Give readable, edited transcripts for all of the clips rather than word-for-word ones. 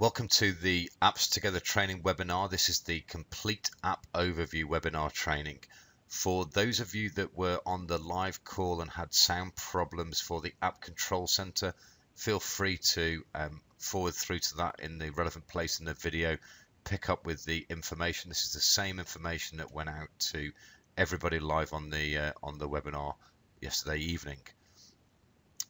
Welcome to the Apps Together training webinar. This is the complete app overview webinar training. For those of you that were on the live call and had sound problems for the App Control Center, feel free to forward through to that in the relevant place in the video, pick up with the information. This is the same information that went out to everybody live on the webinar yesterday evening.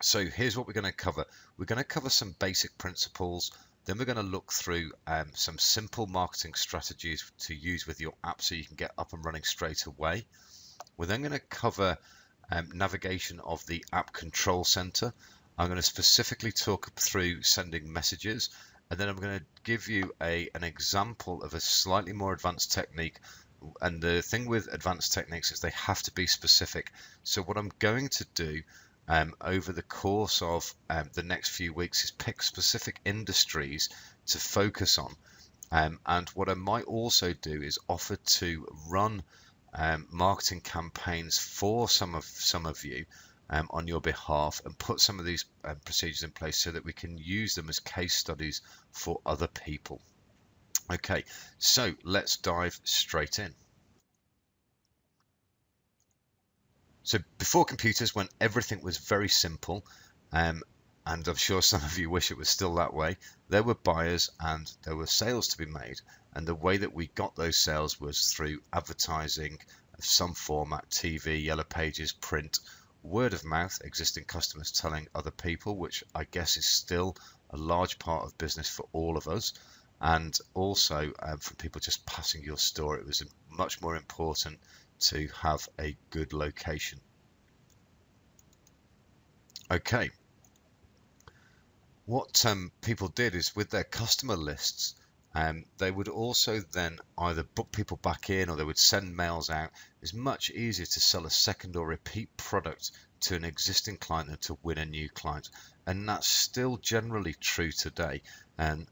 So here's what we're going to cover. We're going to cover some basic principles. Then we're going to look through some simple marketing strategies to use with your app so you can get up and running straight away. We're then going to cover navigation of the App Control Center. I'm going to specifically talk through sending messages, and then I'm going to give you an example of a slightly more advanced technique. And the thing with advanced techniques is they have to be specific. So what I'm going to do over the course of the next few weeks is pick specific industries to focus on. And what I might also do is offer to run marketing campaigns for some of you on your behalf and put some of these procedures in place so that we can use them as case studies for other people. Okay, so let's dive straight in. So before computers, when everything was very simple, and I'm sure some of you wish it was still that way, there were buyers and there were sales to be made. And the way that we got those sales was through advertising of some format, TV, yellow pages, print, word of mouth, existing customers telling other people, which I guess is still a large part of business for all of us. And also from people just passing your store, it was much more important to have a good location. Okay, what people did is with their customer lists, they would also then either book people back in or they would send mails out. It's much easier to sell a second or repeat product to an existing client than to win a new client, and that's still generally true today. And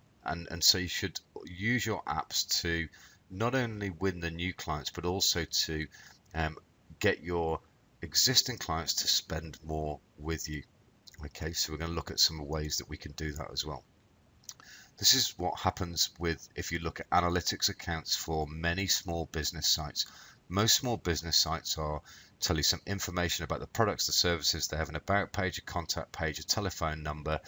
so you should use your apps to not only win the new clients, but also to get your existing clients to spend more with you. Okay, so we're going to look at some ways that we can do that as well. This is what happens if you look at analytics accounts for many small business sites. Most small business sites tell you some information about the products, the services. They have an about page, a contact page, a telephone number,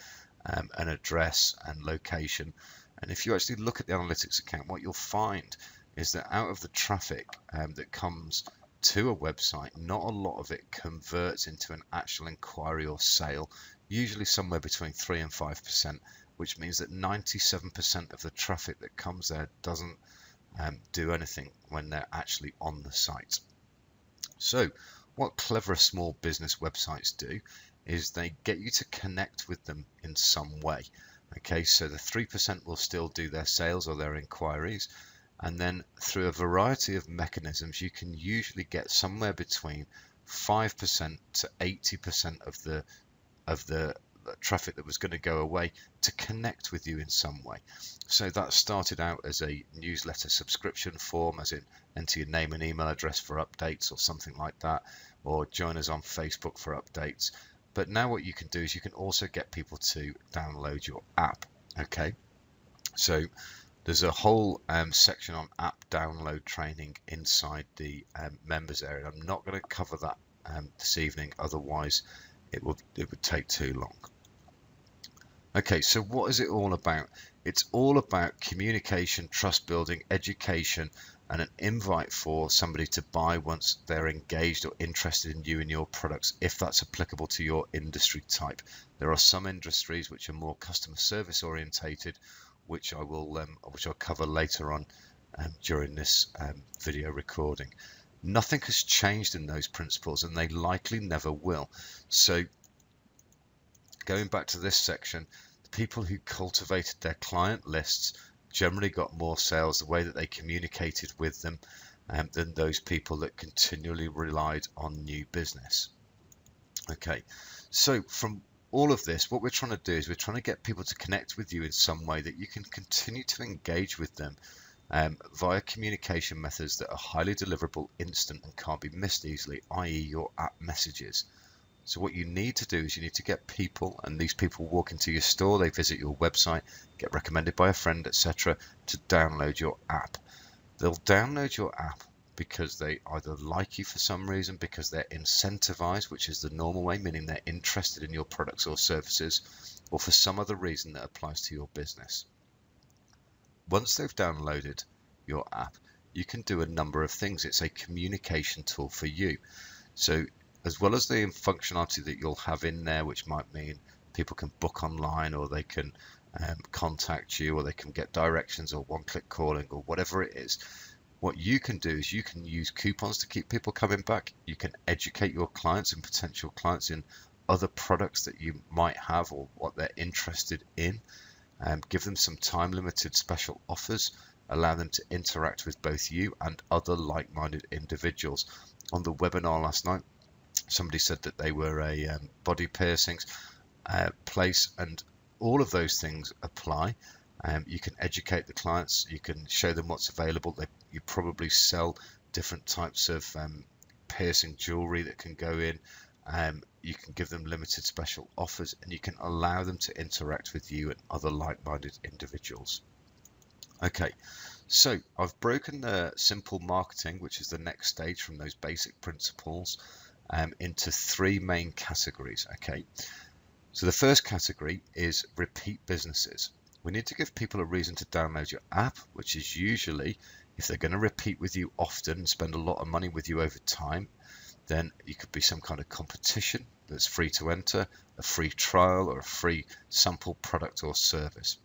an address and location. And if you actually look at the analytics account, what you'll find is that out of the traffic that comes to a website, not a lot of it converts into an actual inquiry or sale, usually somewhere between 3 and 5%, which means that 97% of the traffic that comes there doesn't do anything when they're actually on the site. So what clever small business websites do is they get you to connect with them in some way. Okay, so the 3% will still do their sales or their inquiries, and then through a variety of mechanisms you can usually get somewhere between 5% to 80% of the traffic that was going to go away to connect with you in some way. So that started out as a newsletter subscription form, as in enter your name and email address for updates or something like that, or join us on Facebook for updates. But now what you can do is you can also get people to download your app. Okay, so there's a whole section on app download training inside the members area. I'm not going to cover that this evening, otherwise it would take too long. Okay, so what is it all about? It's all about communication, trust building, education, and an invite for somebody to buy once they're engaged or interested in you and your products, if that's applicable to your industry type. There are some industries which are more customer service orientated, which I'll cover later on during this video recording. Nothing has changed in those principles, and they likely never will. So going back to this section, the people who cultivated their client lists generally got more sales the way that they communicated with them than those people that continually relied on new business. Okay, so from all of this, what we're trying to do is we're trying to get people to connect with you in some way that you can continue to engage with them via communication methods that are highly deliverable, instant, and can't be missed easily, i.e. your app messages. So what you need to do is you need to get people, and these people walk into your store, they visit your website, get recommended by a friend, etc., to download your app. They'll download your app because they either like you for some reason, because they're incentivized, which is the normal way, meaning they're interested in your products or services, or for some other reason that applies to your business. Once they've downloaded your app, you can do a number of things. It's a communication tool for you. So as well as the functionality that you'll have in there, which might mean people can book online, or they can contact you, or they can get directions, or one-click calling, or whatever it is, what you can do is you can use coupons to keep people coming back. You can educate your clients and potential clients in other products that you might have or what they're interested in. Give them some time-limited special offers, allow them to interact with both you and other like-minded individuals. On the webinar last night, somebody said that they were a body piercings place, and all of those things apply. You can educate the clients, you can show them what's available. You probably sell different types of piercing jewelry that can go in. You can give them limited special offers, and you can allow them to interact with you and other like-minded individuals. Okay, so I've broken the simple marketing, which is the next stage from those basic principles, into three main categories. Okay, so the first category is repeat businesses. We need to give people a reason to download your app, which is usually if they're going to repeat with you often and spend a lot of money with you over time. Then you could be some kind of competition that's free to enter, a free trial, or a free sample product or service.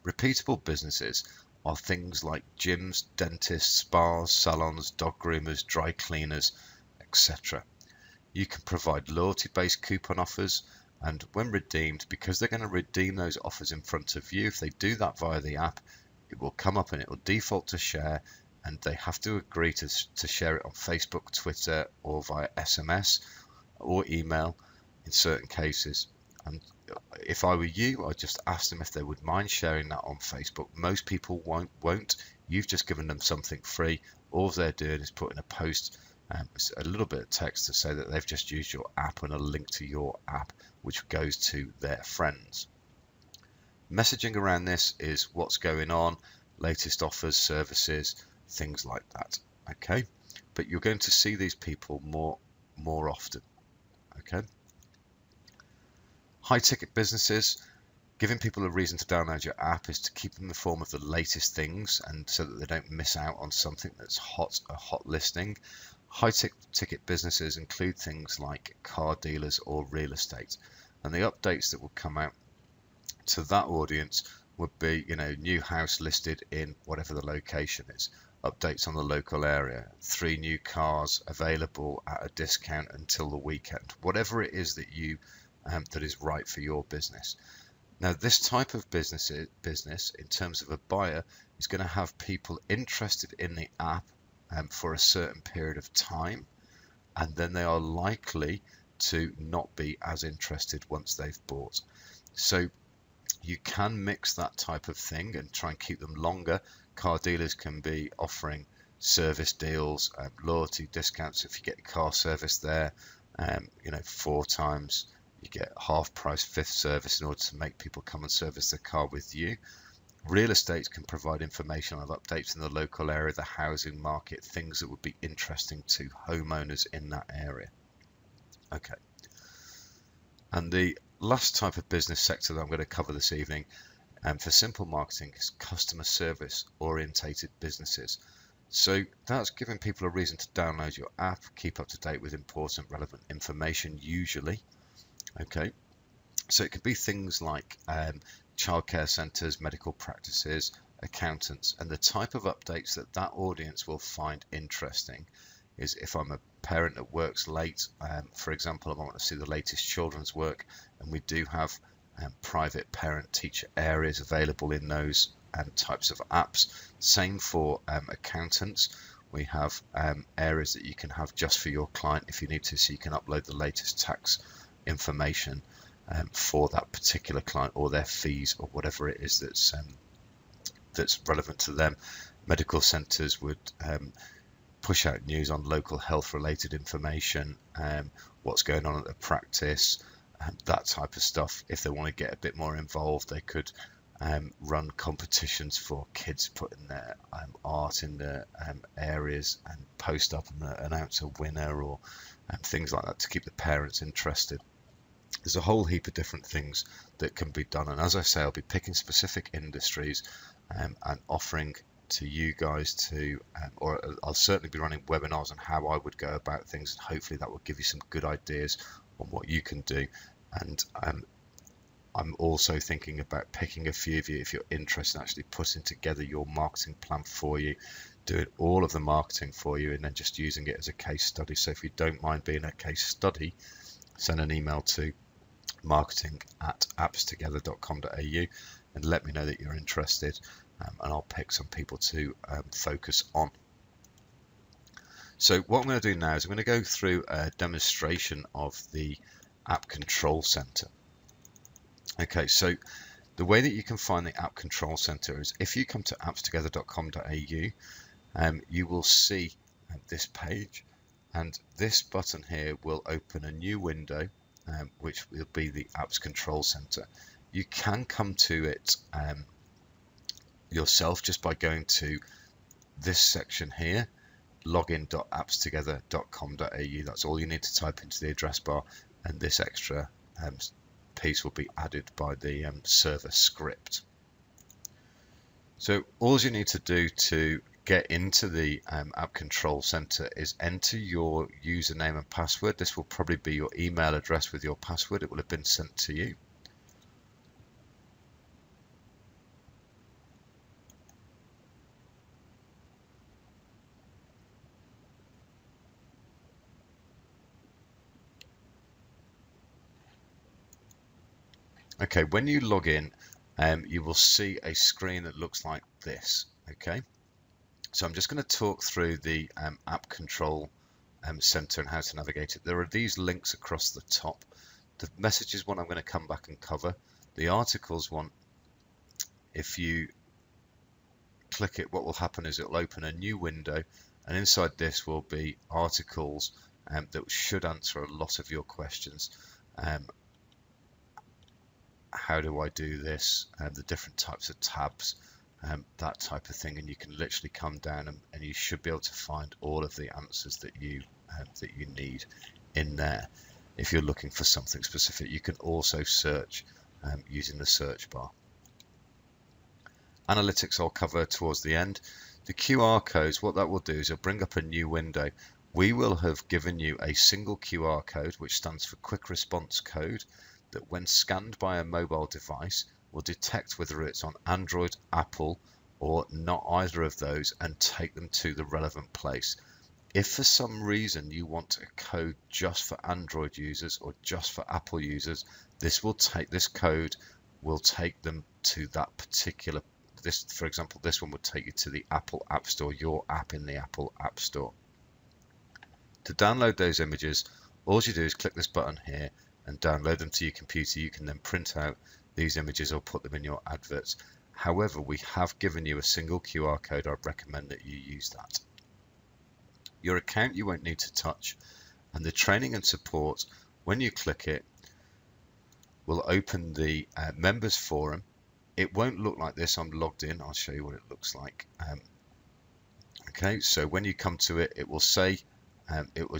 Repeatable businesses are things like gyms, dentists, spas, salons, dog groomers, dry cleaners, etc. You can provide loyalty-based coupon offers, and when redeemed, because they're going to redeem those offers in front of you, if they do that via the app, it will come up and it will default to share, and they have to agree to share it on Facebook, Twitter, or via SMS or email in certain cases. And if I were you, I'd just ask them if they would mind sharing that on Facebook. Most people won't. You've just given them something free. All they're doing is putting a post, a little bit of text to say that they've just used your app and a link to your app, which goes to their friends. Messaging around this is what's going on, latest offers, services, things like that. Okay, but you're going to see these people more often. Okay. High ticket businesses, giving people a reason to download your app is to keep them informed of the latest things, and so that they don't miss out on something that's a hot listing. High ticket businesses include things like car dealers or real estate, and the updates that will come out to that audience would be, new house listed in whatever the location is, updates on the local area, 3 new cars available at a discount until the weekend, whatever it is that that is right for your business. Now, this type of business, in terms of a buyer, is going to have people interested in the app for a certain period of time, and then they are likely to not be as interested once they've bought. So you can mix that type of thing and try and keep them longer. Car dealers can be offering service deals, loyalty discounts if you get your car serviced there, 4 times. You get half price 5th service in order to make people come and service their car with you. Real estate can provide information on updates in the local area, the housing market, things that would be interesting to homeowners in that area. Okay. And the last type of business sector that I'm going to cover this evening for simple marketing is customer service orientated businesses. So that's giving people a reason to download your app, keep up to date with important relevant information usually. Okay, so it could be things like childcare centres, medical practices, accountants, and the type of updates that audience will find interesting is if I'm a parent that works late, for example, I want to see the latest children's work, and we do have private parent-teacher areas available in those types of apps. Same for accountants. We have areas that you can have just for your client if you need to, so you can upload the latest tax information for that particular client, or their fees, or whatever it is that's relevant to them. Medical centres would push out news on local health related information, what's going on at the practice, that type of stuff. If they want to get a bit more involved, they could run competitions for kids putting their art in the areas and post up and announce a winner, or things like that to keep the parents interested. There's a whole heap of different things that can be done, and as I say, I'll be picking specific industries and offering to you guys to, or I'll certainly be running webinars on how I would go about things, and hopefully that will give you some good ideas on what you can do. And I'm also thinking about picking a few of you, if you're interested in actually putting together your marketing plan for you, doing all of the marketing for you, and then just using it as a case study. So if you don't mind being a case study, send an email to marketing@appstogether.com.au and let me know that you're interested, and I'll pick some people to focus on. So what I'm going to do now is I'm going to go through a demonstration of the App Control Center. Okay, so the way that you can find the App Control Center is if you come to appstogether.com.au, you will see this page, and this button here will open a new window, which will be the Apps Control Center. You can come to it yourself just by going to this section here, login.appstogether.com.au. That's all you need to type into the address bar, and this extra piece will be added by the server script. So all you need to do to get into the App Control Center is enter your username and password. This will probably be your email address with your password. It will have been sent to you. Okay, when you log in, you will see a screen that looks like this. Okay, so I'm just going to talk through the App Control Center and how to navigate it. There are these links across the top. The messages one I'm going to come back and cover. The articles one, if you click it, what will happen is it will open a new window, and inside this will be articles that should answer a lot of your questions. How do I do this? The different types of tabs, that type of thing, and you can literally come down and you should be able to find all of the answers that you need in there. If you're looking for something specific, you can also search using the search bar. Analytics I'll cover towards the end. The QR codes, what that will do is it'll bring up a new window. We will have given you a single QR code, which stands for Quick Response Code, that when scanned by a mobile device will detect whether it's on Android, Apple, or not either of those, and take them to the relevant place. If for some reason you want a code just for Android users or just for Apple users, this code will take them to that particular, for example, this one would take you to the Apple App Store, your app in the Apple App Store. To download those images, all you do is click this button here and download them to your computer. You can then print out these images or put them in your adverts. However, we have given you a single QR code. I'd recommend that you use that. Your account you won't need to touch, and the training and support, when you click it, will open the members forum. It won't look like this. I'm logged in. I'll show you what it looks like. Okay, so when you come to it, it will say,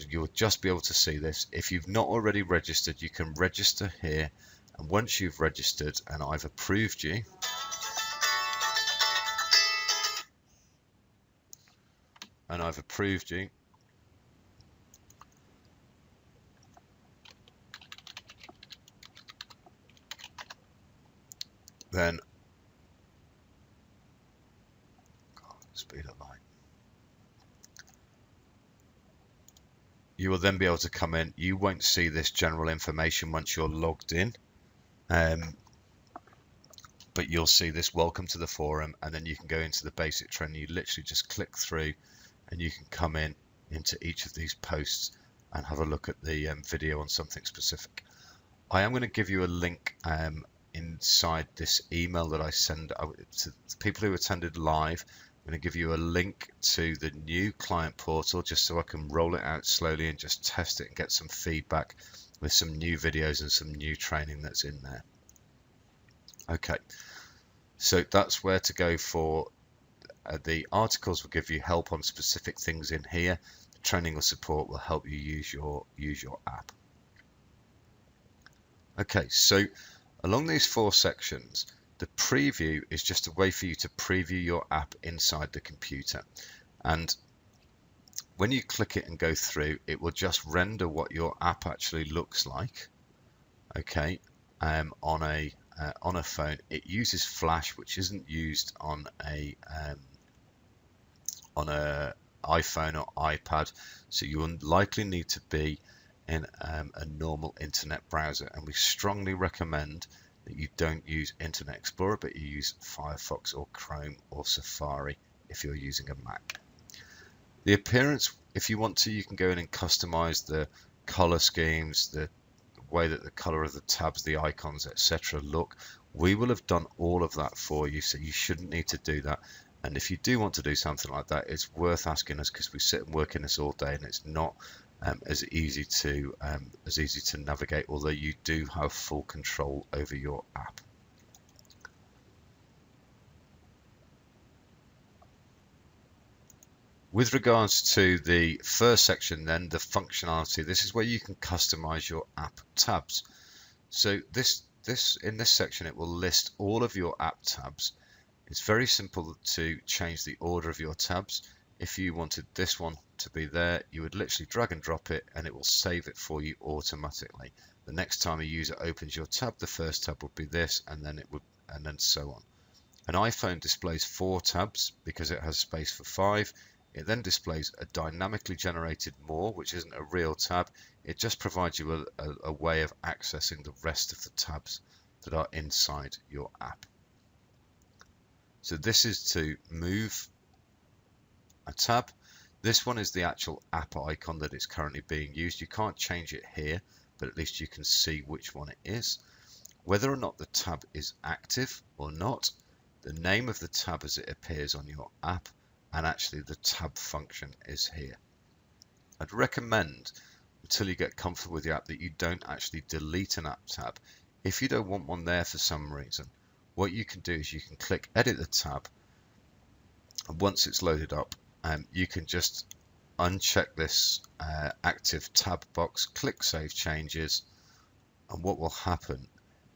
you'll just be able to see this. If you've not already registered, you can register here, and once you've registered and I've approved you, then speed up line. You will then be able to come in. You won't see this general information once you're logged in, but you'll see this welcome to the forum, and then you can go into the basic training. You literally just click through and you can come into each of these posts and have a look at the video on something specific. I am going to give you a link inside this email that I send out to people who attended live. I'm going to give you a link to the new client portal just so I can roll it out slowly and just test it and get some feedback with some new videos and some new training that's in there. Okay, so that's where to go for the articles. Will give you help on specific things in here. The training or support will help you use your app. Okay, so along these 4 sections, the preview is just a way for you to preview your app inside the computer. And when you click it and go through, it will just render what your app actually looks like. Okay, on a phone. It uses Flash, which isn't used on a iPhone or iPad, so you will likely need to be in a normal internet browser, and we strongly recommend that you don't use Internet Explorer, but you use Firefox or Chrome or Safari if you're using a Mac. The appearance, if you want to, you can go in and customize the color schemes, the way that the color of the tabs, the icons, etc. look. We will have done all of that for you, so you shouldn't need to do that. And if you do want to do something like that, it's worth asking us, because we sit and work in this all day, and it's not as easy to navigate, although you do have full control over your app. With regards to the first section then, the functionality, this is where you can customize your app tabs. So in this section, it will list all of your app tabs. It's very simple to change the order of your tabs. If you wanted this one to be there, you would literally drag and drop it and it will save it for you automatically. The next time a user opens your tab, the first tab would be this, and then so on. An iPhone displays 4 tabs because it has space for 5. It then displays a dynamically generated more, which isn't a real tab. It just provides you a way of accessing the rest of the tabs that are inside your app. So this is to move a tab. This one is the actual app icon that is currently being used. You can't change it here, but at least you can see which one it is. Whether or not the tab is active or not, the name of the tab as it appears on your app, and actually the tab function is here. I'd recommend, until you get comfortable with the app, that you don't actually delete an app tab. If you don't want one there for some reason, what you can do is you can click edit the tab, and once it's loaded up, you can just uncheck this active tab box, click save changes, and what will happen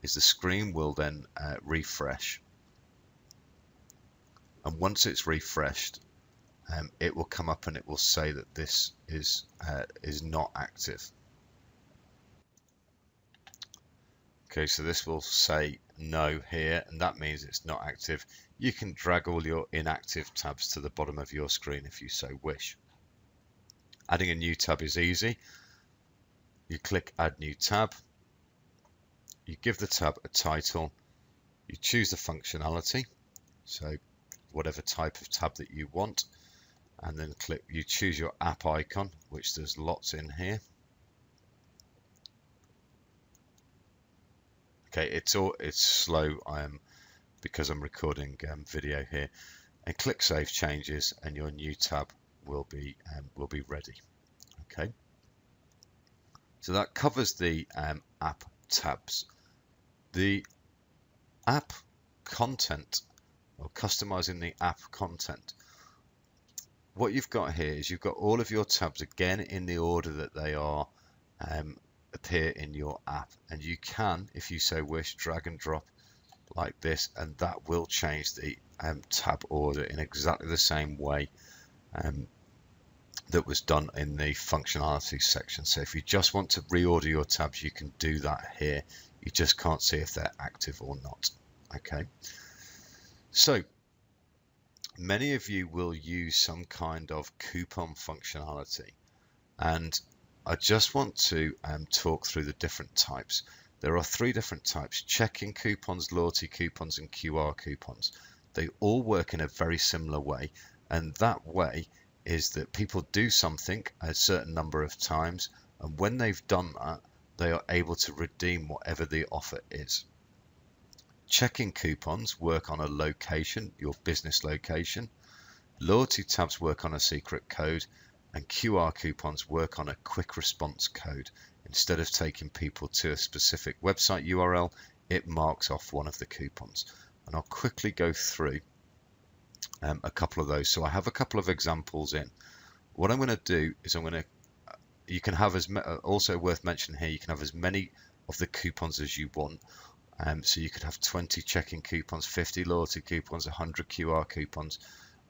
is the screen will then refresh. And once it's refreshed, it will come up and it will say that this is not active. Okay, so this will say no here, and that means it's not active. You can drag all your inactive tabs to the bottom of your screen if you so wish. Adding a new tab is easy. You click add new tab. You give the tab a title. You choose the functionality, so whatever type of tab that you want, and then you choose your app icon, which there's lots in here. Okay, it's slow because I'm recording video here, and click save changes, and your new tab will be ready. Okay, so that covers the app tabs. The app content, or customizing the app content, what you've got here is you've got all of your tabs again in the order that they are appear in your app, and you can, if you so wish, drag and drop like this, and that will change the tab order in exactly the same way that was done in the functionality section. So if you just want to reorder your tabs, you can do that here. You just can't see if they're active or not. Okay, so many of you will use some kind of coupon functionality, and I just want to talk through the different types. There are 3 different types: check-in coupons, loyalty coupons, and QR coupons. They all work in a very similar way, and that way is that people do something a certain number of times, and when they've done that, they are able to redeem whatever the offer is. Check-in coupons work on a location, your business location. Loyalty tabs work on a secret code, and QR coupons work on a quick response code. Instead of taking people to a specific website URL, it marks off one of the coupons. And I'll quickly go through a couple of those. So I have a couple of examples in. What I'm going to do is you can have also worth mentioning here, you can have as many of the coupons as you want. So you could have 20 check-in coupons, 50 loyalty coupons, 100 QR coupons.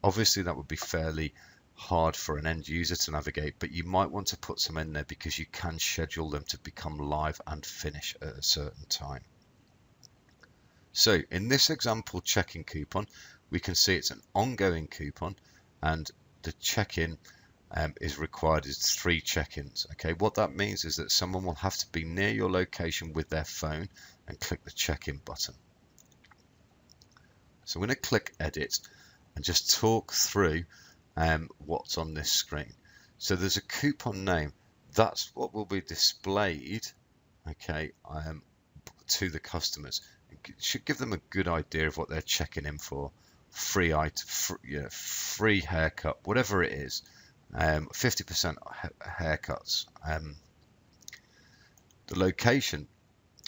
Obviously that would be fairly hard for an end user to navigate, but you might want to put some in there because you can schedule them to become live and finish at a certain time. So in this example check-in coupon, we can see it's an ongoing coupon, and the check-in is required is 3 check-ins. Okay, what that means is that someone will have to be near your location with their phone and click the check-in button. So I'm going to click edit and just talk through what's on this screen. So there's a coupon name. That's what will be displayed, okay, to the customers. It should give them a good idea of what they're checking in for. Free haircut, whatever it is. 50% haircuts. The location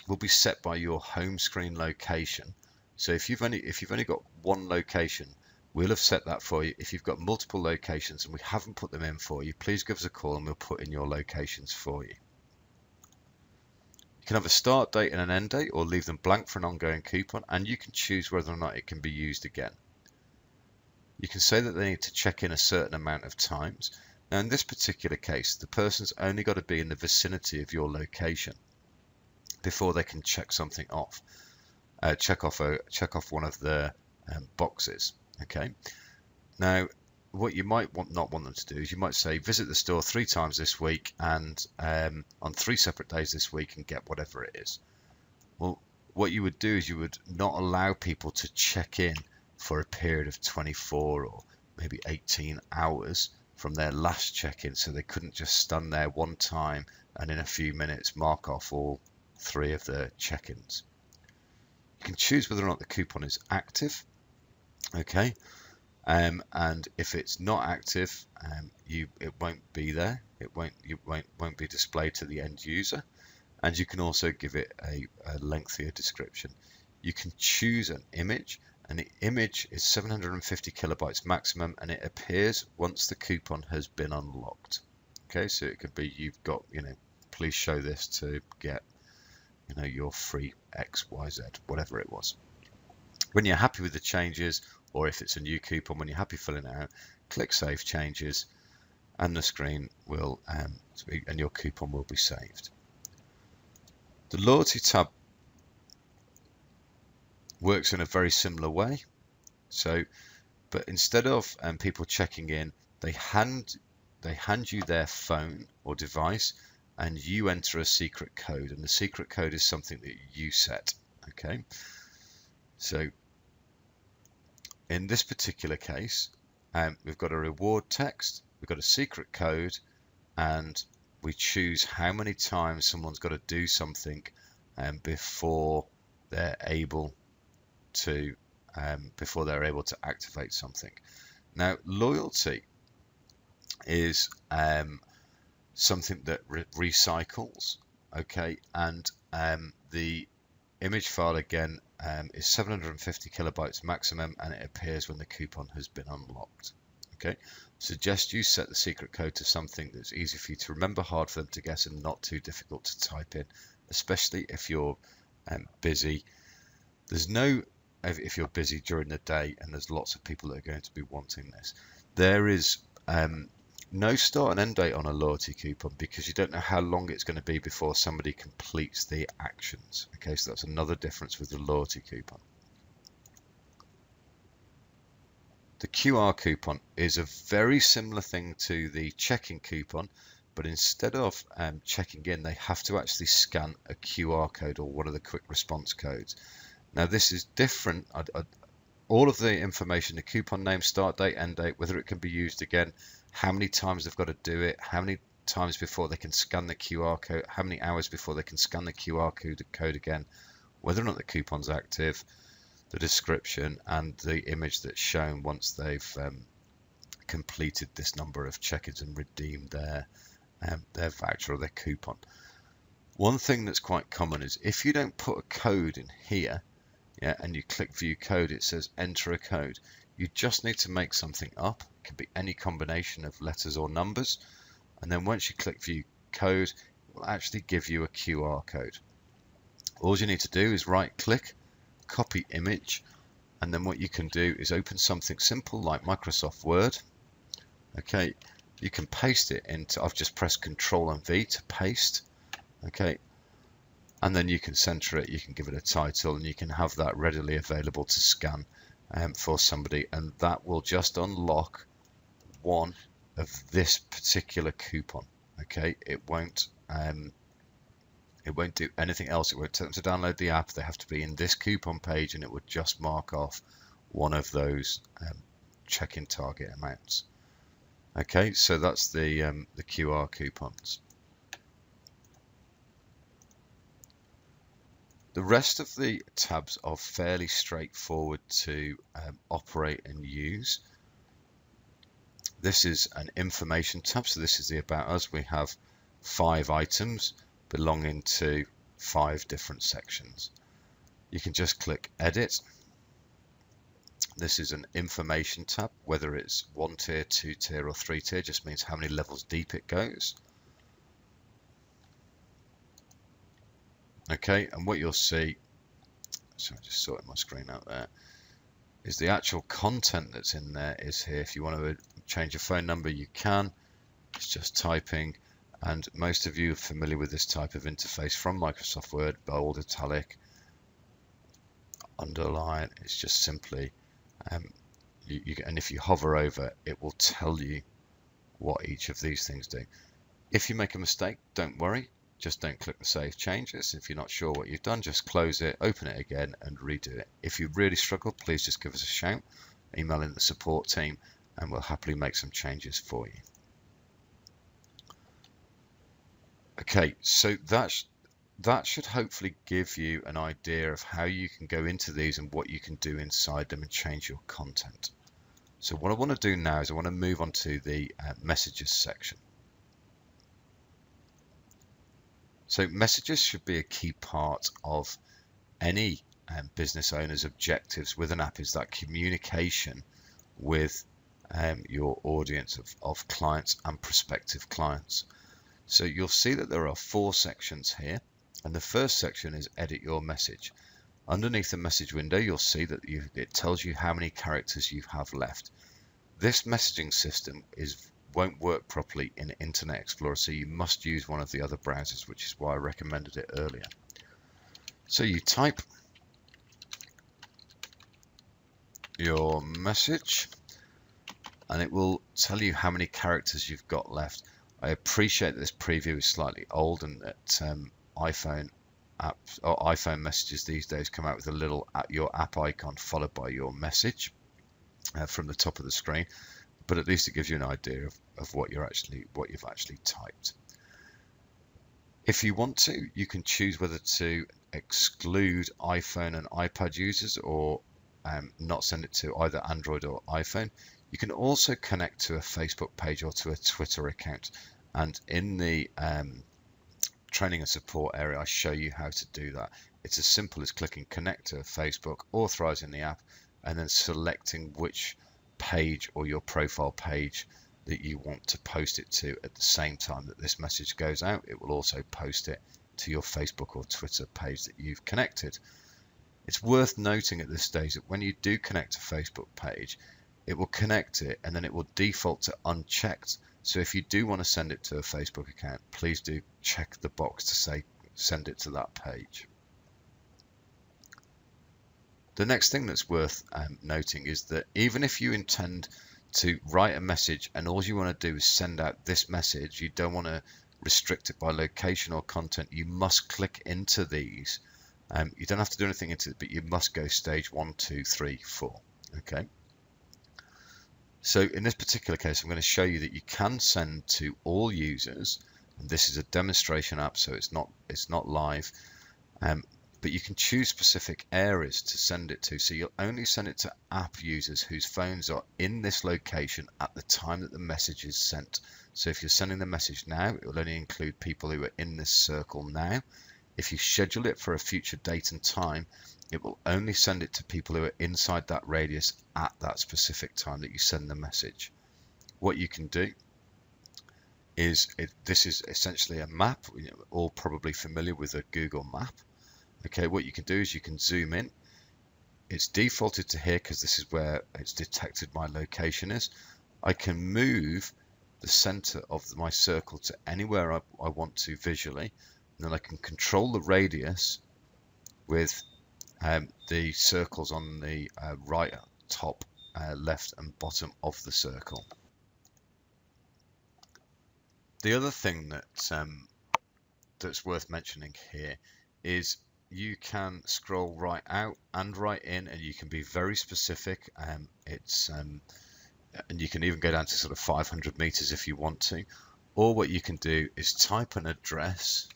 will be set by your home screen location. So if you've only got one location, we'll have set that for you. If you've got multiple locations and we haven't put them in for you, please give us a call and we'll put in your locations for you. You can have a start date and an end date, or leave them blank for an ongoing coupon, and you can choose whether or not it can be used again. You can say that they need to check in a certain amount of times. Now in this particular case, the person's only got to be in the vicinity of your location before they can check something off. Check off one of the boxes. Okay. Now, what you might not want them to do is you might say visit the store 3 times this week and on 3 separate days this week and get whatever it is. Well, what you would do is you would not allow people to check in for a period of 24 or maybe 18 hours from their last check-in, so they couldn't just stand there one time and in a few minutes mark off all 3 of the check-ins. You can choose whether or not the coupon is active. Okay, and if it's not active, it won't be there. It won't be displayed to the end user, and you can also give it a lengthier description. You can choose an image, and the image is 750 kilobytes maximum, and it appears once the coupon has been unlocked. Okay, so it could be you've got, please show this to get, your free XYZ, whatever it was. When you're happy with the changes, or if it's a new coupon, when you're happy filling it out, click Save Changes, and the screen will, and your coupon will be saved. The Loyalty tab works in a very similar way. So, but instead of people checking in, they hand you their phone or device, and you enter a secret code, and the secret code is something that you set. Okay, so in this particular case, we've got a reward text, we've got a secret code, and we choose how many times someone's got to do something before they're able to activate something. Now, loyalty is something that recycles. Okay, and the image file again is 750 kilobytes maximum, and it appears when the coupon has been unlocked. Okay, suggest you set the secret code to something that's easy for you to remember, hard for them to guess, and not too difficult to type in, especially if you're busy. If you're busy during the day and there's lots of people that are going to be wanting this. There is no start and end date on a loyalty coupon, because you don't know how long it's going to be before somebody completes the actions. Okay, so that's another difference with the loyalty coupon. The QR coupon is a very similar thing to the check-in coupon, but instead of checking in, they have to actually scan a QR code or one of the quick response codes. Now this is different. All of the information, the coupon name, start date, end date, whether it can be used again, how many times they've got to do it, how many times before they can scan the QR code, how many hours before they can scan the QR code again, whether or not the coupon's active, the description, and the image that's shown once they've completed this number of check-ins and redeemed their voucher or their coupon. One thing that's quite common is if you don't put a code in here, yeah, and you click view code, it says enter a code. You just need to make something up. It can be any combination of letters or numbers. And then once you click view code, it will actually give you a QR code. All you need to do is right click, copy image, and then what you can do is open something simple like Microsoft Word. Okay, you can paste it into, I've just pressed Control and V to paste. Okay, and then you can center it, you can give it a title, and you can have that readily available to scan for somebody, and that will just unlock one of this particular coupon. Okay, it won't do anything else. It won't tell them to download the app. They have to be in this coupon page, and it would just mark off one of those check-in target amounts. Okay, so that's the QR coupons. The rest of the tabs are fairly straightforward to operate and use. This is an information tab, so this is the About Us. We have 5 items belonging to 5 different sections. You can just click Edit. This is an information tab, whether it's 1 tier, 2 tier or 3 tier, just means how many levels deep it goes. Okay, and what you'll see, so I just sorted my screen out there, is the actual content that's in there is here. If you want to change your phone number, you can. It's just typing, and most of you are familiar with this type of interface from Microsoft Word, bold, italic, underline. It's just simply, and if you hover over, it will tell you what each of these things do. If you make a mistake, don't worry. Just don't click the Save Changes. If you're not sure what you've done, just close it, open it again and redo it. If you really struggle, please just give us a shout, email in the support team, and we'll happily make some changes for you. Okay, so that should hopefully give you an idea of how you can go into these and what you can do inside them and change your content. So what I want to do now is I want to move on to the messages section. So messages should be a key part of any business owner's objectives with an app, is that communication with your audience of clients and prospective clients. So you'll see that there are 4 sections here, and the first section is edit your message. Underneath the message window, you'll see that it tells you how many characters you have left. This messaging system won't work properly in Internet Explorer, so you must use one of the other browsers, which is why I recommended it earlier. So you type your message and it will tell you how many characters you've got left. I appreciate that this preview is slightly old and that iPhone apps or iPhone messages these days come out with a little your app icon followed by your message from the top of the screen. But at least it gives you an idea of what you've actually typed. If you want to, you can choose whether to exclude iPhone and iPad users or not send it to either Android or iPhone. You can also connect to a Facebook page or to a Twitter account. And in the training and support area, I show you how to do that. It's as simple as clicking connect to Facebook, authorizing the app, and then selecting which page or your profile page that you want to post it to at the same time that this message goes out. It will also post it to your Facebook or Twitter page that you've connected. It's worth noting at this stage that when you do connect a Facebook page, it will connect it and then it will default to unchecked. So if you do want to send it to a Facebook account, please do check the box to say send it to that page. The next thing that's worth noting is that even if you intend to write a message and all you want to do is send out this message, you don't want to restrict it by location or content, you must click into these. You don't have to do anything into it, but you must go stage 1, 2, 3, 4. Okay. So in this particular case, I'm going to show you that you can send to all users, and this is a demonstration app, so it's not live. but you can choose specific areas to send it to. So you'll only send it to app users whose phones are in this location at the time that the message is sent. So if you're sending the message now, it will only include people who are in this circle now. If you schedule it for a future date and time, it will only send it to people who are inside that radius at that specific time that you send the message. What you can do is, this is essentially a map. We're all probably familiar with a Google map. Okay, what you can do is you can zoom in. It's defaulted to here because this is where it's detected my location is. I can move the center of my circle to anywhere I want to visually, and then I can control the radius with the circles on the right, top, left and bottom of the circle. The other thing that's worth mentioning here is you can scroll right out and right in, and you can be very specific. And you can even go down to sort of 500 meters if you want to. Or what you can do is type an address.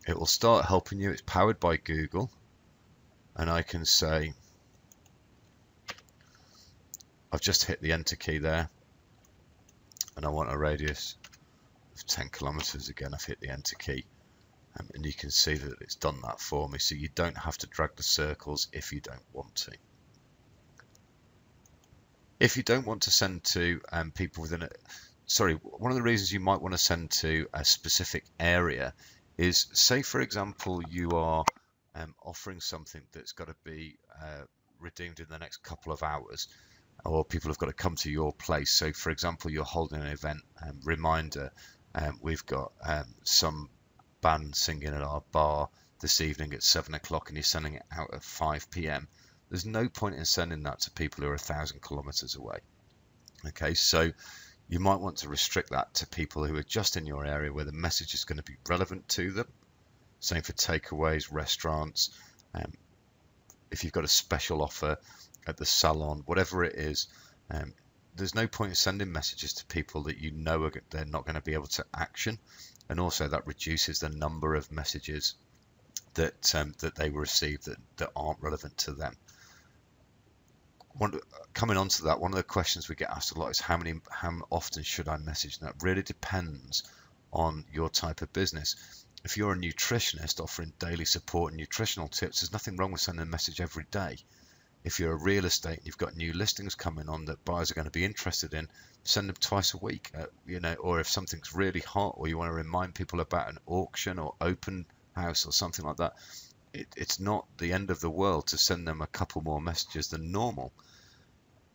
It will start helping you. It's powered by Google, and I can say, I've just hit the enter key there, and I want a radius of 10 kilometers. Again, I've hit the enter key, and you can see that it's done that for me. So you don't have to drag the circles if you don't want to. If you don't want to send to people within one of the reasons you might want to send to a specific area is, say for example, you are offering something that's got to be redeemed in the next couple of hours, or people have got to come to your place. So for example, you're holding an event, reminder, we've got some band singing at our bar this evening at 7 o'clock, and you're sending it out at 5 p.m. There's no point in sending that to people who are 1,000 kilometers away. Okay, so you might want to restrict that to people who are just in your area where the message is going to be relevant to them. Same for takeaways, restaurants. If you've got a special offer at the salon, whatever it is, there's no point in sending messages to people that you know they're not going to be able to action. And also that reduces the number of messages that they receive that aren't relevant to them. Coming on to that, one of the questions we get asked a lot is how often should I message? And that really depends on your type of business. If you're a nutritionist offering daily support and nutritional tips, there's nothing wrong with sending a message every day. If you're a real estate and you've got new listings coming on that buyers are going to be interested in, send them twice a week. Or if something's really hot, or you want to remind people about an auction or open house or something like that, it's not the end of the world to send them a couple more messages than normal.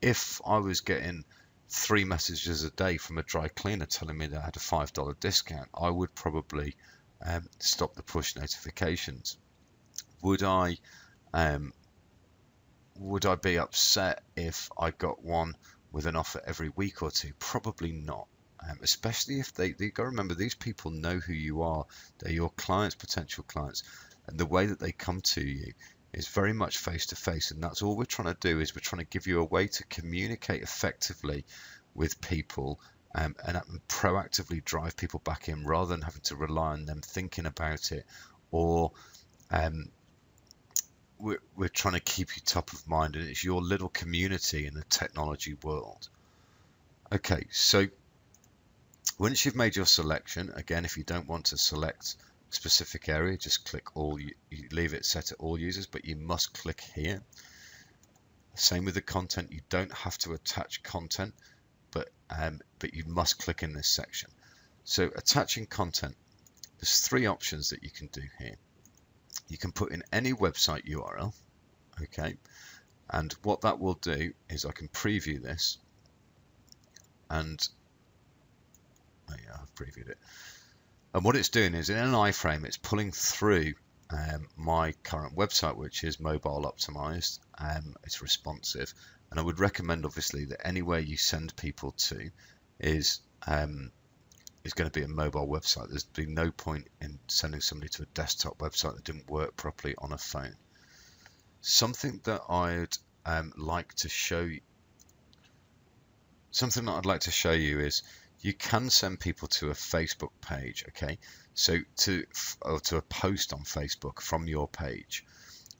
If I was getting 3 messages a day from a dry cleaner telling me that I had a $5 discount, I would probably stop the push notifications. Would I be upset if I got one with an offer every week or two? Probably not. Especially if you've got to remember, these people know who you are. They're your clients, potential clients, and the way that they come to you is very much face to face, and that's all we're trying to do. Is we're trying to give you a way to communicate effectively with people and proactively drive people back in, rather than having to rely on them thinking about it, or we're trying to keep you top of mind, and it's your little community in the technology world. Okay, so once you've made your selection, again, if you don't want to select a specific area, just click all. You leave it set to all users, but you must click here. Same with the content. You don't have to attach content, but you must click in this section. So attaching content, there's 3 options that you can do here. You can put in any website URL, okay, and what that will do is I can preview this, and I've previewed it, and what it's doing is in an iframe it's pulling through my current website, which is mobile optimized. It's responsive, and I would recommend obviously that anywhere you send people to is going to be a mobile website. There's been no point in sending somebody to a desktop website that didn't work properly on a phone. Something that I'd like to show you is you can send people to a Facebook page, okay? So to a post on Facebook from your page,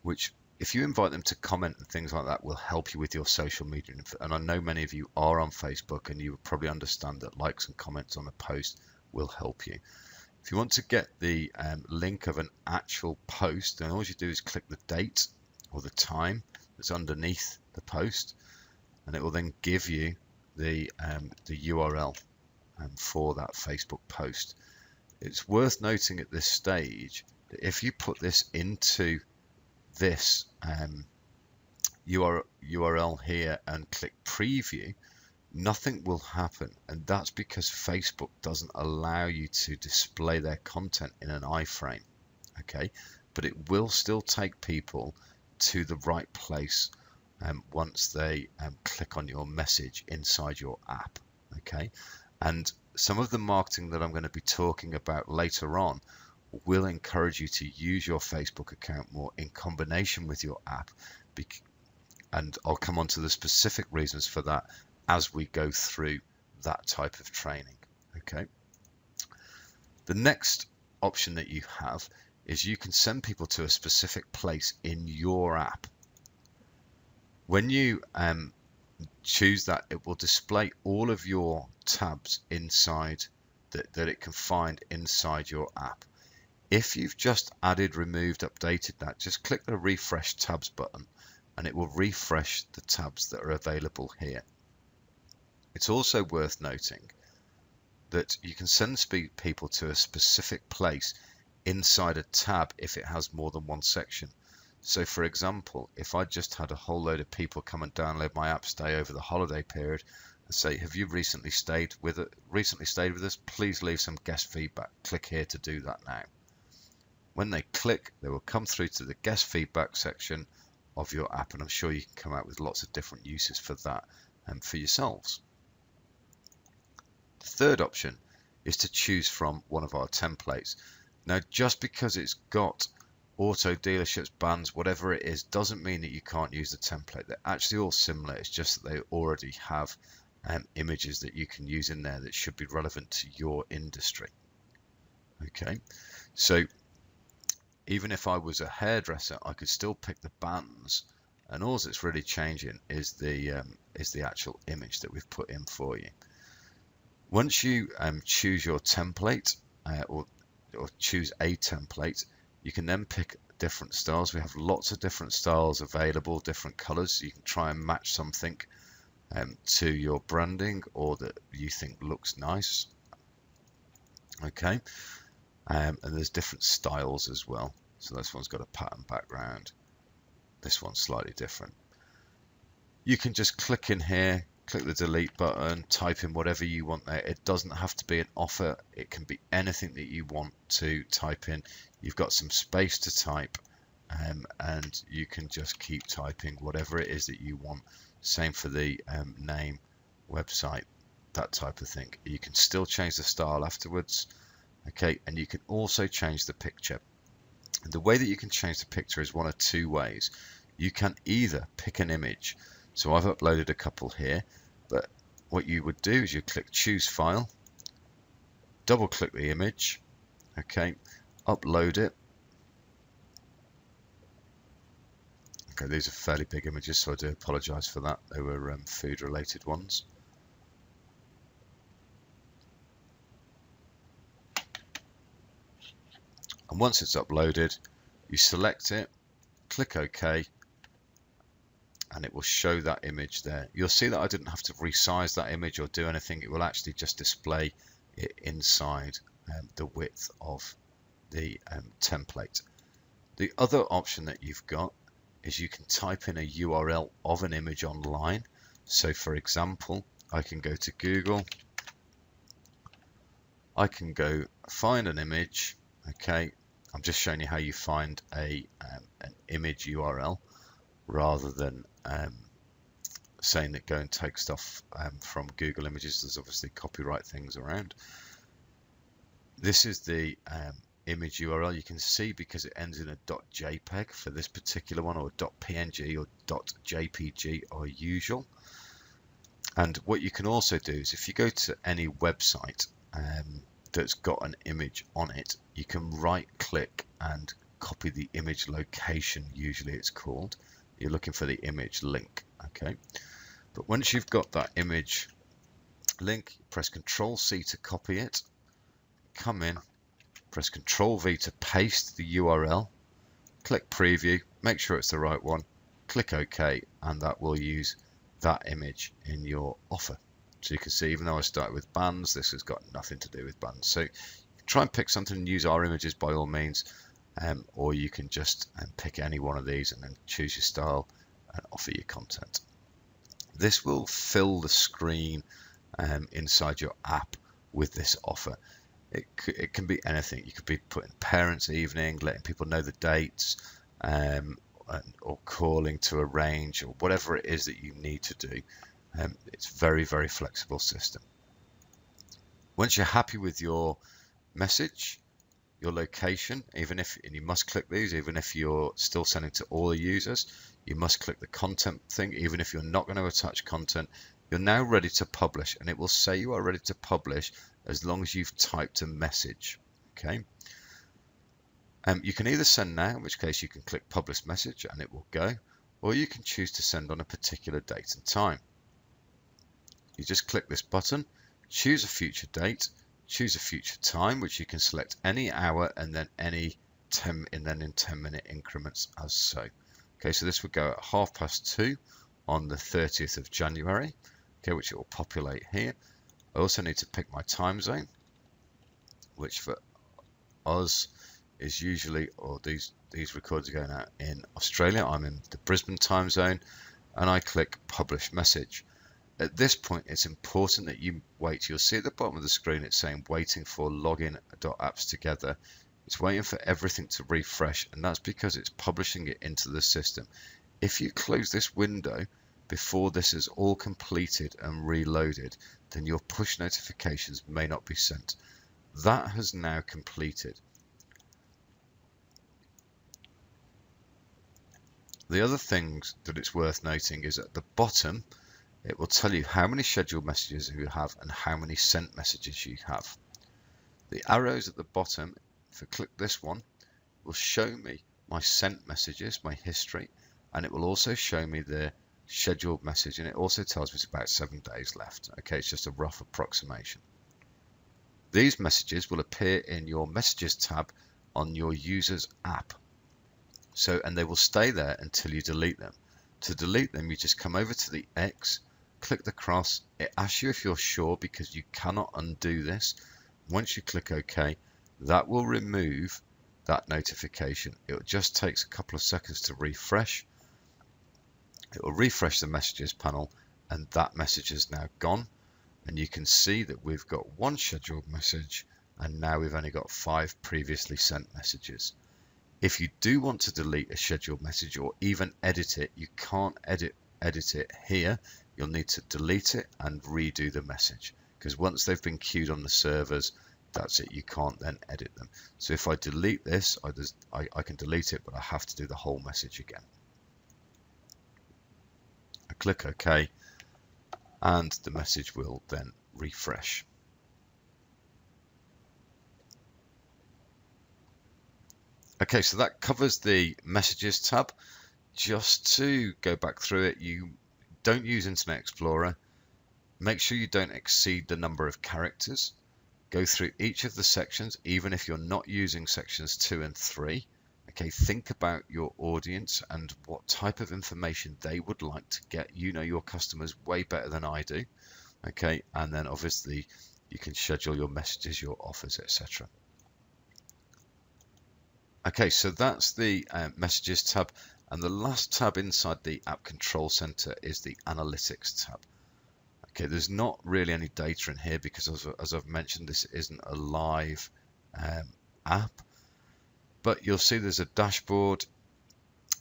which if you invite them to comment and things like that will help you with your social media. And I know many of you are on Facebook and you will probably understand that likes and comments on a post will help you. If you want to get the link of an actual post, then all you do is click the date or the time that's underneath the post, and it will then give you the URL for that Facebook post. It's worth noting at this stage that if you put this into this URL here and click preview, nothing will happen, and that's because Facebook doesn't allow you to display their content in an iframe, okay? But it will still take people to the right place once they click on your message inside your app, okay? And some of the marketing that I'm going to be talking about later on will encourage you to use your Facebook account more in combination with your app, and I'll come on to the specific reasons for that as we go through that type of training, okay? The next option that you have is you can send people to a specific place in your app. When you choose that, it will display all of your tabs inside that it can find inside your app. If you've just added, removed, updated that, just click the refresh tabs button and it will refresh the tabs that are available here. It's also worth noting that you can send people to a specific place inside a tab if it has more than one section. So for example, if I just had a whole load of people come and download my app, stay over the holiday period, and say, have you recently stayed with us? Please leave some guest feedback. Click here to do that now. When they click, they will come through to the guest feedback section of your app, and I'm sure you can come out with lots of different uses for that and for yourselves. The third option is to choose from one of our templates. Now, just because it's got auto dealerships, bands, whatever it is, doesn't mean that you can't use the template. They're actually all similar. It's just that they already have images that you can use in there that should be relevant to your industry. Okay, so even if I was a hairdresser, I could still pick the bands, and all that's really changing is the actual image that we've put in for you. Once you choose your template or choose a template, you can then pick different styles. We have lots of different styles available, different colors. So you can try and match something to your branding or that you think looks nice. Okay, and there's different styles as well. So this one's got a pattern background. This one's slightly different. You can just click in here, click the delete button, type in whatever you want there. It doesn't have to be an offer. It can be anything that you want to type in. You've got some space to type, and you can just keep typing whatever it is that you want. Same for the name, website, that type of thing. You can still change the style afterwards, okay? And you can also change the picture. And the way that you can change the picture is one of two ways. You can either pick an image. So I've uploaded a couple here, but what you would do is you click choose file, double click the image, okay, upload it. Okay, these are fairly big images, so I do apologize for that. They were food related ones. And once it's uploaded, you select it, click OK, and it will show that image there. You'll see that I didn't have to resize that image or do anything. It will actually just display it inside the width of the template. The other option that you've got is you can type in a URL of an image online. So for example, I can go to Google, I can go find an image, okay. I'm just showing you how you find an image URL rather than saying that go and take stuff from Google Images. There's obviously copyright things around. This is the image URL. You can see because it ends in a .jpeg for this particular one, or .png or .jpg are usual. And what you can also do is if you go to any website that's got an image on it, you can right click and copy the image location, usually it's called. You're looking for the image link, okay? But once you've got that image link, press Control C to copy it, come in, press Control V to paste the URL, click Preview, make sure it's the right one, click OK, and that will use that image in your offer. So you can see, even though I started with bands, this has got nothing to do with bands. So try and pick something and use our images by all means, or you can just pick any one of these and then choose your style and offer your content. This will fill the screen inside your app with this offer. It can be anything. You could be putting parents' evening, letting people know the dates, or calling to arrange, or whatever it is that you need to do. It's very, very flexible system. Once you're happy with your message, your location, and you must click these, even if you're still sending to all the users, you must click the content thing, even if you're not going to attach content. You're now ready to publish, and it will say you are ready to publish as long as you've typed a message. Okay. You can either send now, in which case you can click publish message and it will go, or you can choose to send on a particular date and time. You just click this button, choose a future date, choose a future time, which you can select any hour and then in 10-minute increments as so. Okay, so this would go at 2:30 on the 30th of January, okay, which it will populate here. I also need to pick my time zone, which for us is usually, or these records are going out in Australia. I'm in the Brisbane time zone, and I click publish message. At this point, it's important that you wait. You'll see at the bottom of the screen it's saying waiting for login.apps together. It's waiting for everything to refresh, and that's because it's publishing it into the system. If you close this window before this is all completed and reloaded, then your push notifications may not be sent. That has now completed. The other things that it's worth noting is at the bottom, it will tell you how many scheduled messages you have and how many sent messages you have. The arrows at the bottom, if I click this one, will show me my sent messages, my history, and it will also show me the scheduled message, and it also tells me it's about 7 days left. Okay, it's just a rough approximation. These messages will appear in your messages tab on your user's app. And they will stay there until you delete them. To delete them, you just come over to the X, click the cross. It asks you if you're sure, because you cannot undo this. Once you click OK, that will remove that notification. It just takes a couple of seconds to refresh. It will refresh the messages panel, and that message is now gone. And you can see that we've got one scheduled message, and now we've only got 5 previously sent messages. If you do want to delete a scheduled message or even edit it, you can't edit it here. You'll need to delete it and redo the message, because once they've been queued on the servers, that's it. You can't then edit them. So if I delete this, I can delete it, but I have to do the whole message again. I click OK, and the message will then refresh. Okay, so that covers the messages tab. Just to go back through it, you don't use Internet Explorer. Make sure you don't exceed the number of characters. Go through each of the sections, even if you're not using sections 2 and 3. Okay, think about your audience and what type of information they would like to get. You know your customers way better than I do. Okay, and then obviously you can schedule your messages, your offers, etc. Okay, so that's the messages tab, and the last tab inside the app control center is the analytics tab. Okay, there's not really any data in here because, as I've mentioned, this isn't a live app, but you'll see there's a dashboard,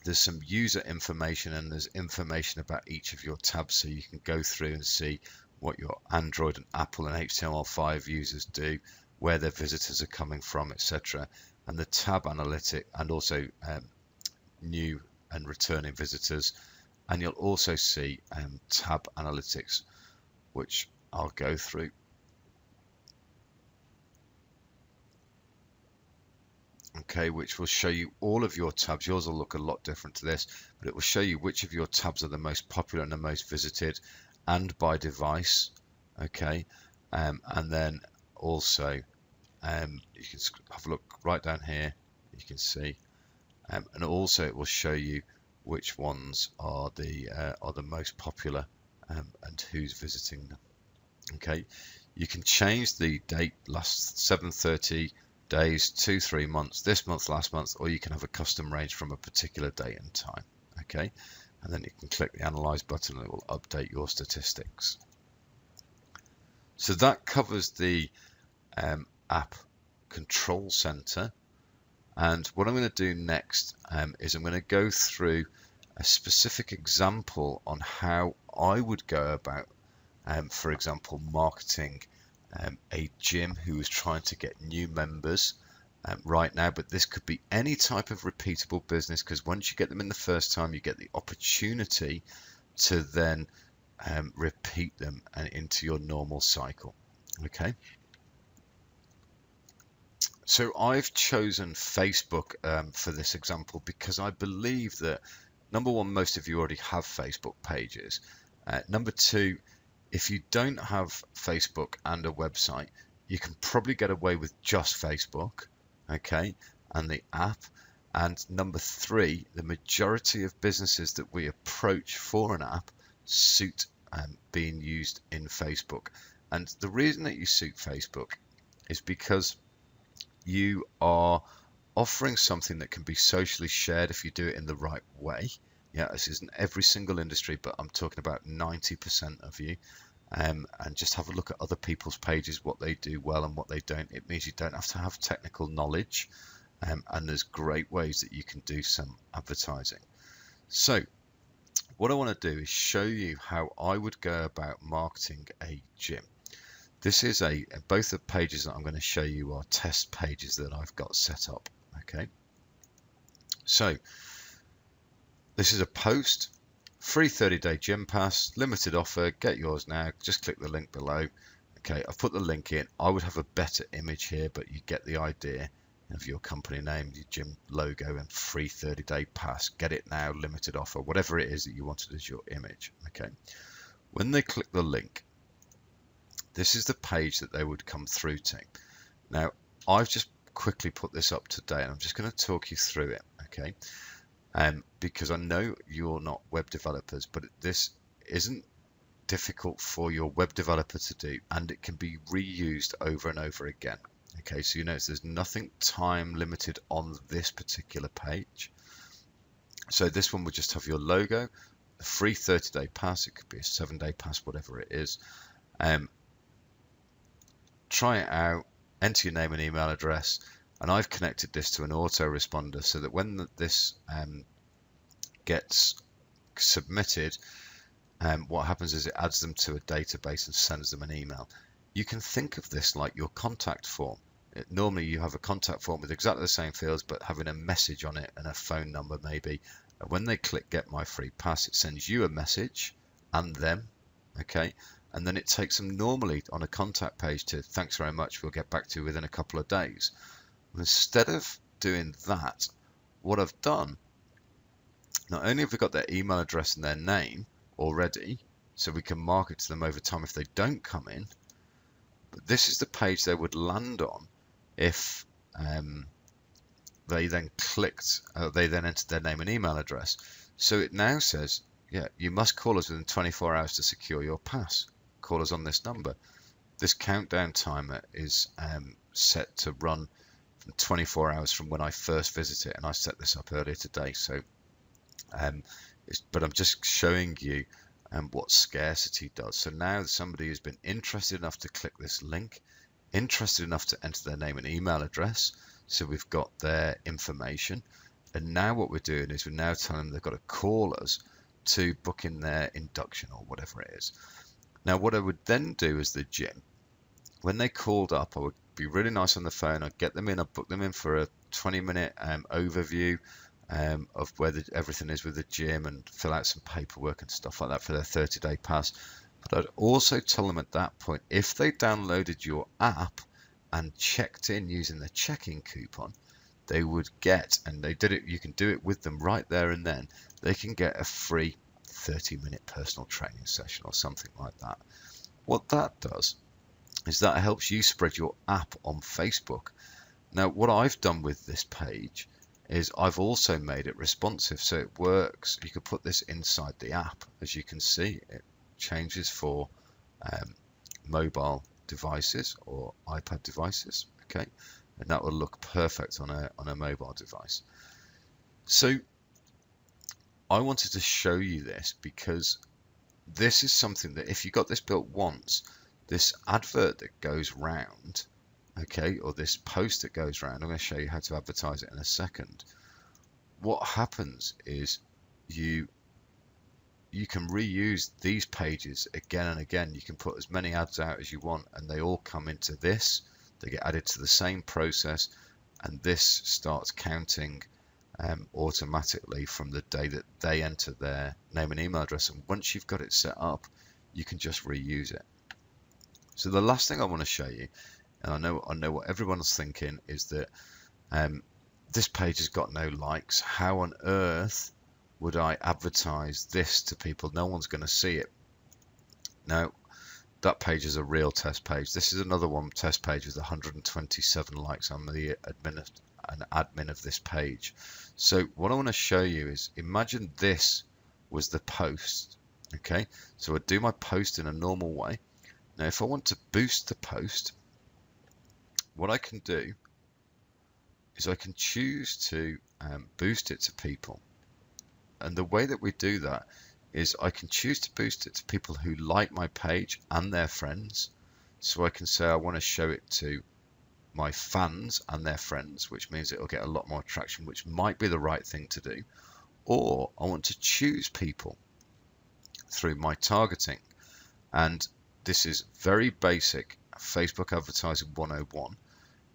there's some user information, and there's information about each of your tabs, so you can go through and see what your Android and Apple and HTML5 users do, where their visitors are coming from, etc. And the tab analytic, and also new and returning visitors. And you'll also see tab analytics which I'll go through. Okay, which will show you all of your tabs. Yours will look a lot different to this, but it will show you which of your tabs are the most popular and the most visited, and by device. Okay, and then also you can have a look right down here. You can see, and also it will show you which ones are the most popular and who's visiting them. Okay, you can change the date, last 730 days, 2-3 months, this month, last month, or you can have a custom range from a particular date and time. Okay, and then you can click the analyze button and it will update your statistics. So that covers the app control center. And what I'm going to do next is I'm going to go through a specific example on how I would go about, for example, marketing a gym who is trying to get new members right now, but this could be any type of repeatable business, because once you get them in the first time, you get the opportunity to then repeat them and into your normal cycle. Okay. So I've chosen Facebook for this example because I believe that, number one, most of you already have Facebook pages. Number two, if you don't have Facebook and a website, you can probably get away with just Facebook, okay, and the app. And number three, the majority of businesses that we approach for an app suit being used in Facebook. And the reason that you suit Facebook is because you are offering something that can be socially shared if you do it in the right way. Yeah, this isn't every single industry, but I'm talking about 90% of you. And just have a look at other people's pages, what they do well and what they don't. It means you don't have to have technical knowledge, and there's great ways that you can do some advertising. So what I want to do is show you how I would go about marketing a gym. This is both the pages that I'm going to show you are test pages that I've got set up. Okay, so this is a post. Free 30-day gym pass, limited offer, get yours now. Just click the link below. Okay, I've put the link in. I would have a better image here, but you get the idea of your company name, your gym logo, and free 30-day pass. Get it now, limited offer, whatever it is that you wanted as your image. Okay, when they click the link, this is the page that they would come through to. Now, I've just quickly put this up today, and I'm just going to talk you through it. Okay. Because I know you're not web developers, but this isn't difficult for your web developer to do, and it can be reused over and over again. Okay, so you notice there's nothing time limited on this particular page. So this one would just have your logo, a free 30-day pass. It could be a 7-day pass, whatever it is. Try it out, enter your name and email address. And I've connected this to an autoresponder so that when this gets submitted, what happens is it adds them to a database and sends them an email. You can think of this like your contact form. Normally you have a contact form with exactly the same fields, but having a message on it and a phone number maybe. And when they click get my free pass, it sends you a message and them, okay? And then it takes them normally on a contact page to thanks very much, we'll get back to you within a couple of days. Instead of doing that, what I've done, not only have we got their email address and their name already, so we can market to them over time if they don't come in, but this is the page they would land on if they then entered their name and email address. So it now says, yeah, you must call us within 24 hours to secure your pass. Call us on this number. This countdown timer is set to run 24 hours from when I first visit it, and I set this up earlier today. So, but I'm just showing you what scarcity does. So now somebody has been interested enough to click this link, interested enough to enter their name and email address. So we've got their information, and now what we're doing is we're now telling them they've got to call us to book in their induction or whatever it is. Now, what I would then do as the gym, when they called up, I would be really nice on the phone. I'd get them in, I'd book them in for a 20-minute overview of where everything is with the gym, and fill out some paperwork and stuff like that for their 30-day pass. But I'd also tell them at that point, if they downloaded your app and checked in using the check-in coupon, they would get, and they did it, you can do it with them right there and then, they can get a free 30-minute personal training session or something like that. What that does is that helps you spread your app on Facebook. Now, what I've done with this page is I've also made it responsive, so it works. You could put this inside the app. As you can see, it changes for mobile devices or iPad devices, okay, and that will look perfect on a mobile device. So I wanted to show you this because this is something that if you got this built once, this advert that goes round, okay, or this post that goes around, I'm going to show you how to advertise it in a second. What happens is you can reuse these pages again and again. You can put as many ads out as you want, and they all come into this. They get added to the same process, and this starts counting automatically from the day that they enter their name and email address. And once you've got it set up, you can just reuse it. So the last thing I want to show you, and I know what everyone's thinking, is that this page has got no likes. How on earth would I advertise this to people? No one's going to see it. Now, that page is a real test page. This is another one test page with 127 likes. I'm the admin of this page. So what I want to show you is, imagine this was the post. Okay, so I'd do my post in a normal way. Now, if I want to boost the post, what I can do is I can choose to boost it to people. And the way that we do that is I can choose to boost it to people who like my page and their friends. So I can say I want to show it to my fans and their friends, which means it'll get a lot more traction, which might be the right thing to do. Or I want to choose people through my targeting. And this is very basic Facebook advertising 101.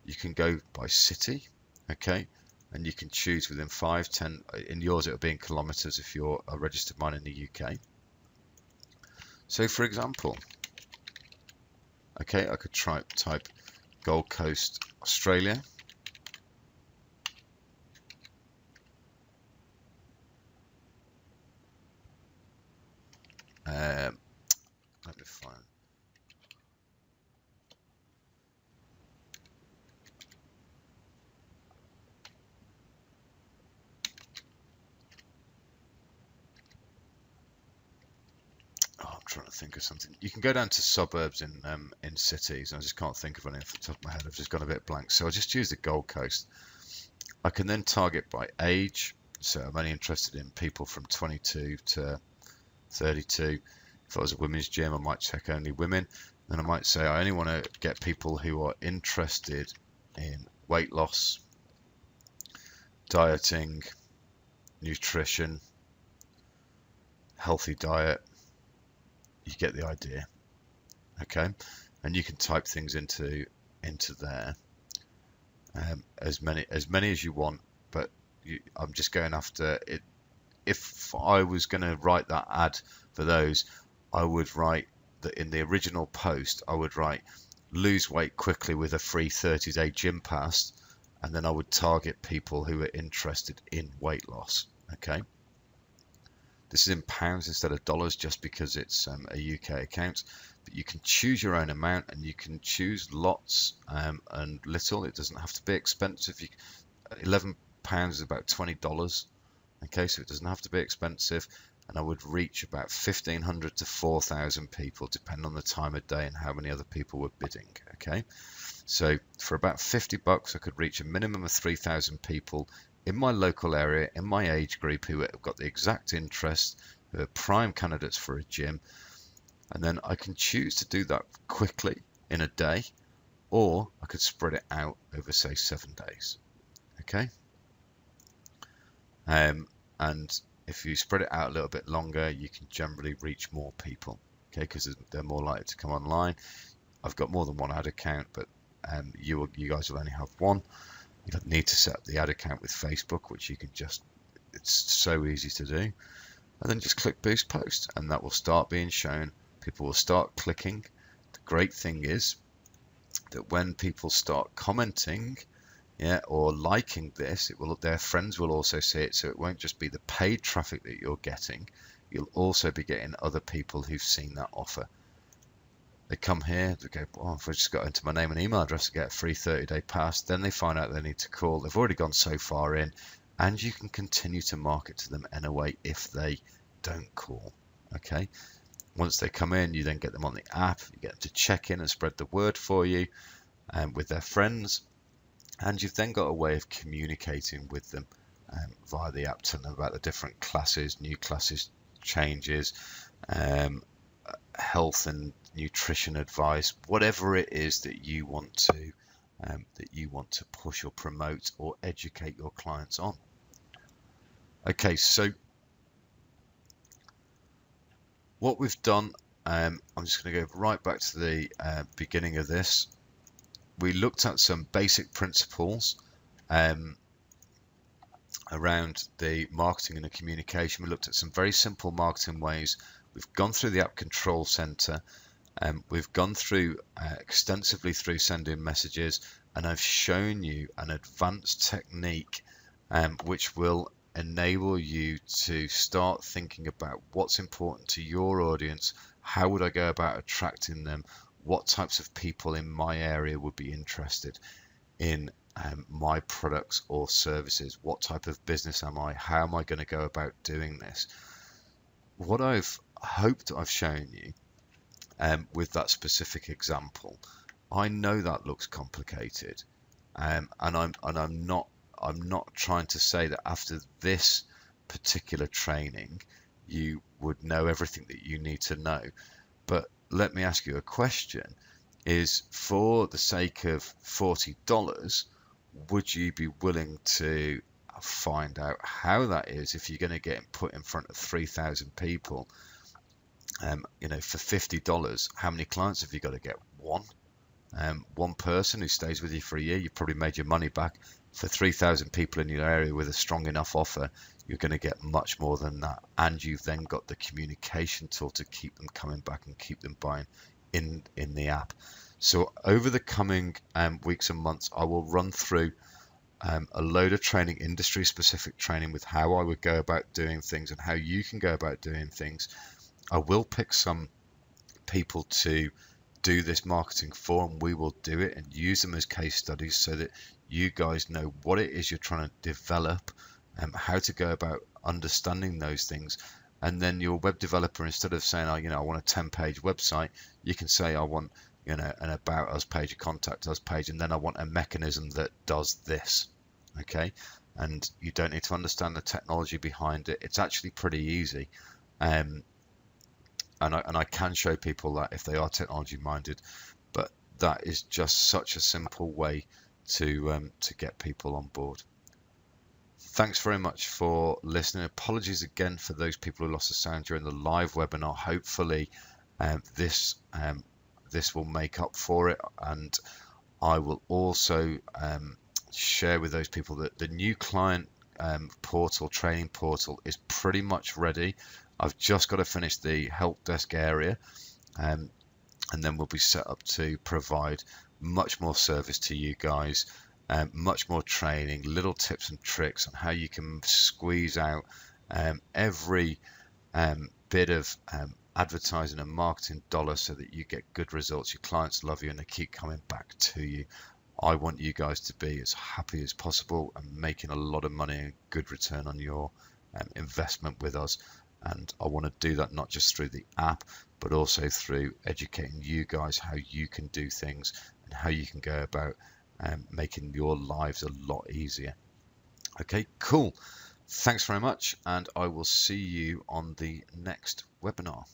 You can go by city, okay, and you can choose within 5, 10, in yours it'll be in kilometers if you're a registered mine in the UK. So for example, okay, I could type Gold Coast, Australia. Let me find. Oh, I'm trying to think of something. You can go down to suburbs in cities, and I just can't think of any off the top of my head. I've just gone a bit blank. So I'll just use the Gold Coast. I can then target by age. So I'm only interested in people from 22 to 32. If I was a women's gym, I might check only women. Then I might say I only want to get people who are interested in weight loss, dieting, nutrition, healthy diet. You get the idea, okay? And you can type things into there, as many as you want. But I'm just going after it. If I was going to write that ad for those, I would write that in the original post. I would write lose weight quickly with a free 30-day gym pass, and then I would target people who are interested in weight loss. Okay. This is in pounds instead of dollars, just because it's a UK account. But you can choose your own amount, and you can choose lots and little. It doesn't have to be expensive. £11 is about $20. Okay, so it doesn't have to be expensive, and I would reach about 1,500 to 4,000 people, depending on the time of day and how many other people were bidding. Okay, so for about $50, I could reach a minimum of 3,000 people in my local area, in my age group, who have got the exact interest, who are prime candidates for a gym. And then I can choose to do that quickly in a day, or I could spread it out over, say, 7 days. Okay. And if you spread it out a little bit longer, you can generally reach more people, okay, because they're more likely to come online. I've got more than one ad account, but you guys will only have one. You don't need to set up the ad account with Facebook, which you can just, it's so easy to do. And then just click Boost Post, and that will start being shown. People will start clicking. The great thing is that when people start commenting, yeah, or liking this, their friends will also see it, so it won't just be the paid traffic that you're getting. You'll also be getting other people who've seen that offer. They come here, they go, oh, if I just got into my name and email address to get a free 30-day pass, then they find out they need to call. They've already gone so far in, and you can continue to market to them anyway if they don't call. Okay. Once they come in, you then get them on the app, you get them to check in and spread the word for you with their friends, and you've then got a way of communicating with them via the app, telling them about the different classes, new classes, changes, health and nutrition advice, whatever it is that you want to push or promote or educate your clients on. Okay, so what we've done, I'm just going to go right back to the beginning of this. We looked at some basic principles around the marketing and the communication. We looked at some very simple marketing ways. We've gone through the App Control Center. We've gone through extensively through sending messages, and I've shown you an advanced technique which will enable you to start thinking about what's important to your audience. How would I go about attracting them? What types of people in my area would be interested in my products or services? What type of business am I? How am I going to go about doing this? What I've hoped I've shown you with that specific example, I know that looks complicated, and I'm not trying to say that after this particular training you would know everything that you need to know, but let me ask you a question. Is for the sake of $40, would you be willing to find out how that is if you're going to get put in front of 3,000 people? For $50, how many clients have you got to get? One person who stays with you for a year, you've probably made your money back. For 3,000 people in your area with a strong enough offer, you're going to get much more than that. And you've then got the communication tool to keep them coming back and keep them buying in the app. So over the coming weeks and months, I will run through a load of training, industry specific training, with how I would go about doing things and how you can go about doing things. I will pick some people to do this marketing for, and we will do it and use them as case studies so that you guys know what it is you're trying to develop and how to go about understanding those things. And then your web developer, instead of saying, I want a 10-page website, you can say, I want an about us page, a contact us page, and then I want a mechanism that does this. Okay, and you don't need to understand the technology behind it. It's actually pretty easy. And I can show people that if they are technology minded, but that is just such a simple way to get people on board. Thanks very much for listening. Apologies again for those people who lost the sound during the live webinar. Hopefully this will make up for it, and I will also share with those people that the new client portal, training portal, is pretty much ready. I've just got to finish the help desk area, and then we'll be set up to provide much more service to you guys, much more training, little tips and tricks on how you can squeeze out every bit of advertising and marketing dollar so that you get good results. Your clients love you and they keep coming back to you. I want you guys to be as happy as possible and making a lot of money and good return on your investment with us. And I want to do that not just through the app, but also through educating you guys how you can do things and how you can go about making your lives a lot easier. Okay, cool. Thanks very much, and I will see you on the next webinar.